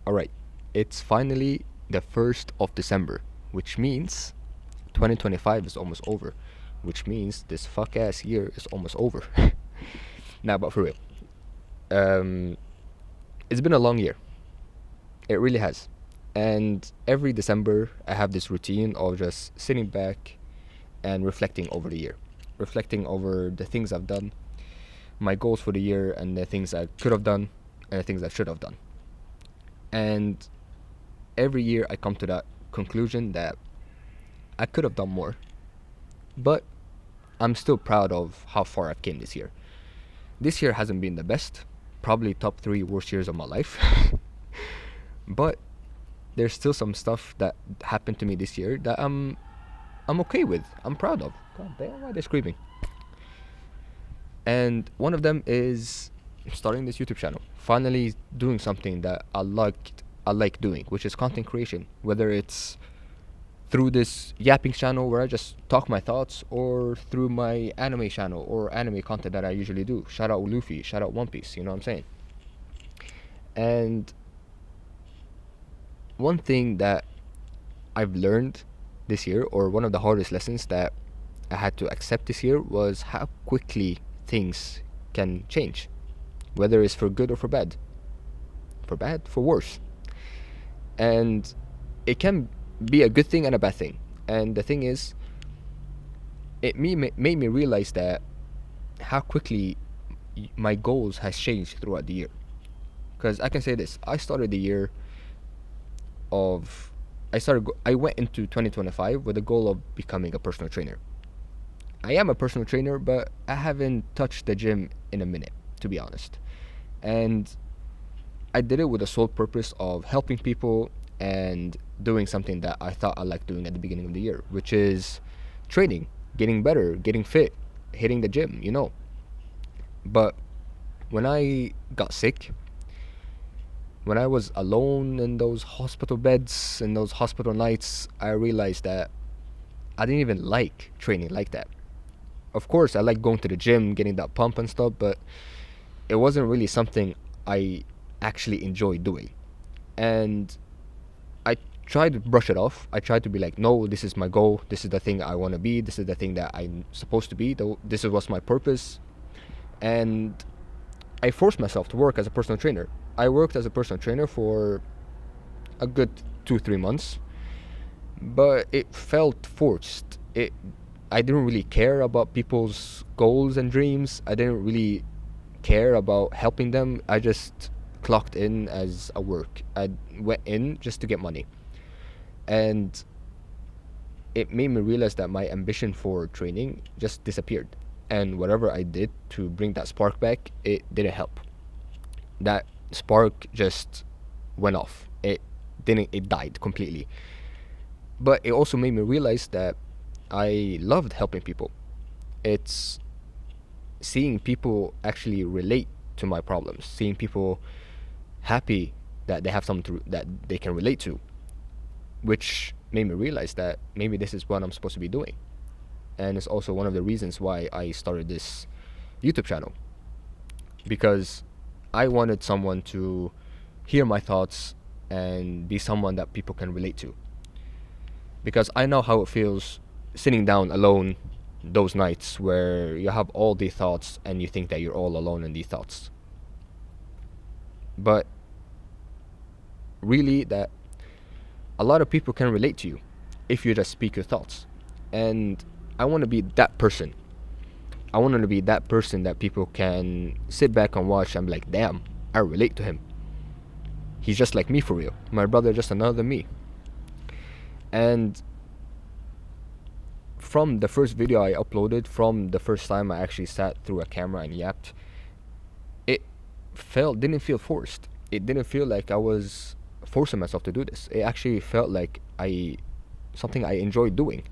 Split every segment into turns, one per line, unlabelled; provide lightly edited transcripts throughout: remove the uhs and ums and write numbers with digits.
Alright, it's finally the 1st of December, which means 2025 is almost over, which means this fuck ass year is almost over. Nah, but for real, um, it's been a long year. It really has. And every December, I have this routine of just sitting back and reflecting over the year, reflecting over the things I've done, my goals for the year, and the things I could have done, and the things I should have done. And every year, I come to that conclusion that I could have done more, but I'm still proud of how far I've came this year. This year hasn't been the best, probably top 3 worst years of my life. But there's still some stuff that happened to me this year that I'm okay with. I'm proud of. God damn, why are they screaming? And one of them is starting this YouTube channel. Finally doing something that I like doing, which is content creation. Whether it's through this yapping channel where I just talk my thoughts, or through my anime channel or anime content that I usually do. Shout out Luffy, shout out One Piece, you know what I'm saying? And one thing that I've learned this year, or one of the hardest lessons that I had to accept this year, was how quickly things can change, whether it's for good or for bad. For bad, for worse. And it can be a good thing and a bad thing. And the thing is, it made me realize that how quickly my goals has changed throughout the year. Because I can say this, I started the year of I went into 2025 with the goal of becoming a personal trainer. I am a personal trainer, but I haven't touched the gym in a minute, to be honest. And I did it with the sole purpose of helping people and doing something that I thought I liked doing at the beginning of the year, which is training, getting better, getting fit, hitting the gym, you know. But when I got sick, when I was alone in those hospital beds and those hospital nights, I realized that I didn't even like training like that. Of course, I like going to the gym, getting that pump and stuff, but it wasn't really something I actually enjoyed doing. And I tried to brush it off. I tried to be like, no, this is my goal. This is the thing I want to be. This is the thing that I'm supposed to be. This is what's my purpose. And I forced myself to work as a personal trainer. I worked as a personal trainer for a good 2-3 months, but it felt forced. I didn't really care about people's goals and dreams. I didn't really care about helping them. I just clocked in as a work. I went in just to get money. And it made me realize that my ambition for training just disappeared. And whatever I did to bring that spark back, it didn't help. That spark just went off. It died completely. But it also made me realize that I loved helping people. It's seeing people actually relate to my problems, seeing people happy that they have something that they can relate to, which made me realize that maybe this is what I'm supposed to be doing. And it's also one of the reasons why I started this YouTube channel, because I wanted someone to hear my thoughts and be someone that people can relate to. Because I know how it feels sitting down alone those nights where you have all these thoughts and you think that you're all alone in these thoughts. But really, that a lot of people can relate to you if you just speak your thoughts. And I want to be that person. I want to be that person that people can sit back and watch and be like, damn, I relate to him. He's just like me for real. My brother, just another me. And from the first video I uploaded, from the first time I actually sat through a camera and yapped, it didn't feel forced. It didn't feel like I was forcing myself to do this. It actually felt like something I enjoyed doing,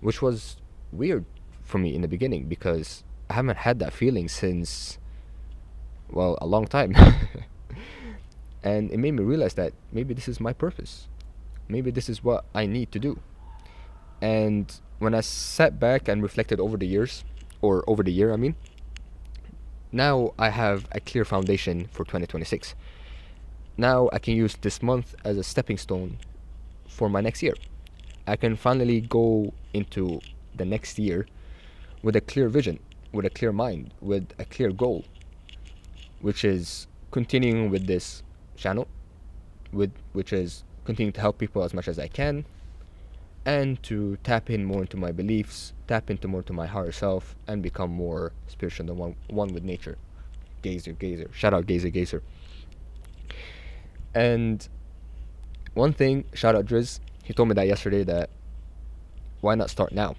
which was weird for me in the beginning, because I haven't had that feeling since, well, a long time. And it made me realize that maybe this is my purpose. Maybe this is what I need to do. And when I sat back and reflected over the years, or over the year, I mean, now I have a clear foundation for 2026. now I can use this month as a stepping stone for my next year. I can finally go into the next year with a clear vision, with a clear mind, with a clear goal, which is continuing with this channel, which is continuing to help people as much as I can, and to tap in more into my beliefs, tap into more to my higher self, and become more spiritual than one with nature. Gazer. Shout out Gazer. And one thing, shout out Driz, he told me that yesterday, that why not start now?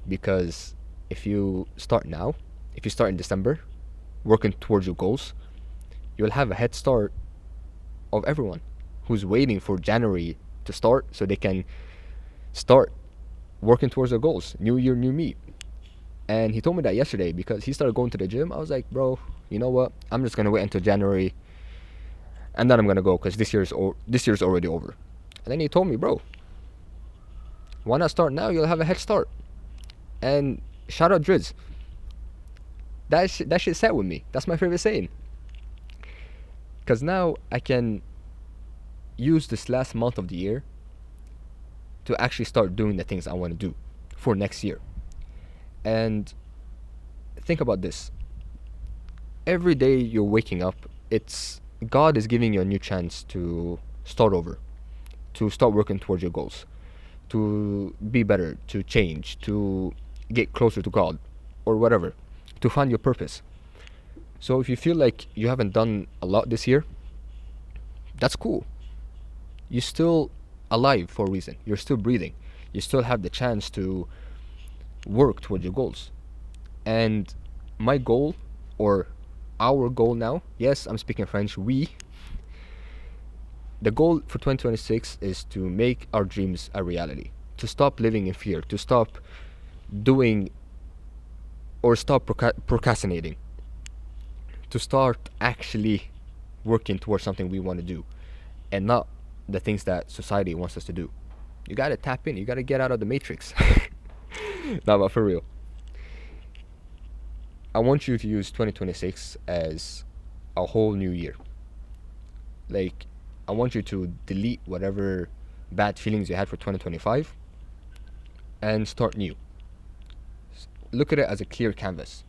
Because if you start now, if you start in December, working towards your goals, you'll have a head start of everyone who's waiting for January to start so they can start working towards their goals. New year, new me. And he told me that yesterday because he started going to the gym. I was like, bro, you know what? I'm just gonna wait until January, and then I'm gonna go because this year's already over. And then he told me, bro, why not start now? You'll have a head start. And shout out Driz. That shit sat with me. That's my favorite saying. Because now I can use this last month of the year to actually start doing the things I want to do for next year. And think about this. Every day you're waking up, it's God is giving you a new chance to start over, to start working towards your goals, to be better, to change, to get closer to God, or whatever, to find your purpose. So if you feel like you haven't done a lot this year, that's cool. You're still alive for a reason. You're still breathing. You still have the chance to work towards your goals. And my goal, or our goal now, yes, I'm speaking French, the goal for 2026 is to make our dreams a reality, to stop living in fear, to stop doing or stop procrastinating, to start actually working towards something we want to do and not the things that society wants us to do. You gotta tap in, you gotta get out of the matrix. No, but for real, I want you to use 2026 as a whole new year. Like, I want you to delete whatever bad feelings you had for 2025 and start new. Look at it as a clear canvas.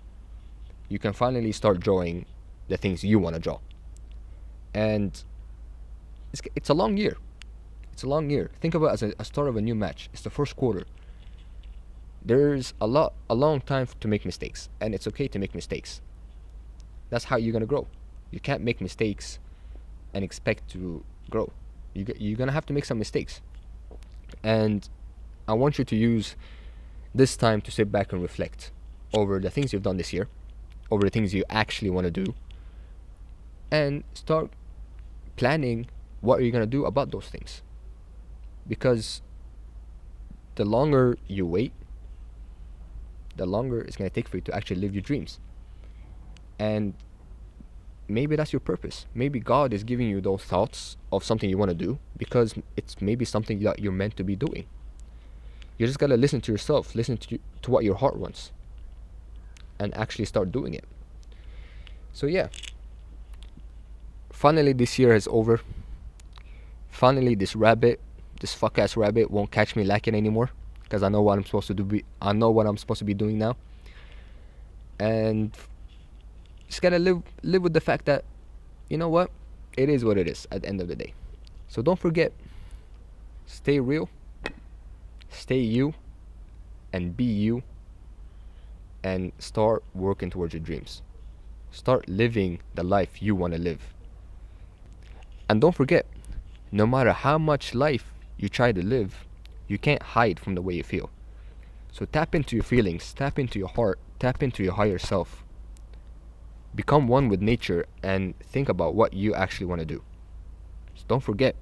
You can finally start drawing the things you want to draw. And it's a long year. It's a long year. Think about it as a start of a new match. It's the first quarter. There's a long time to make mistakes, and it's okay to make mistakes. That's how you're gonna grow. You can't make mistakes and expect to grow. You're gonna have to make some mistakes. And I want you to use this time to sit back and reflect over the things you've done this year, over the things you actually want to do, and start planning what you're gonna do about those things. Because the longer you wait, the longer it's going to take for you to actually live your dreams. And maybe that's your purpose. Maybe God is giving you those thoughts of something you want to do because it's maybe something that you're meant to be doing. You just got to listen to yourself, listen to what your heart wants, and actually start doing it. So yeah, finally this year is over. Finally this fuck ass rabbit won't catch me lacking anymore. Because I know what I'm supposed to do. I know what I'm supposed to be doing now, and just gotta live with the fact that, you know what, it is what it is at the end of the day. So don't forget, stay real, stay you, and be you, and start working towards your dreams. Start living the life you want to live. And don't forget, no matter how much life you try to live, you can't hide from the way you feel. So tap into your feelings, tap into your heart, tap into your higher self. Become one with nature and think about what you actually want to do. So don't forget,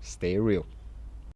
stay real.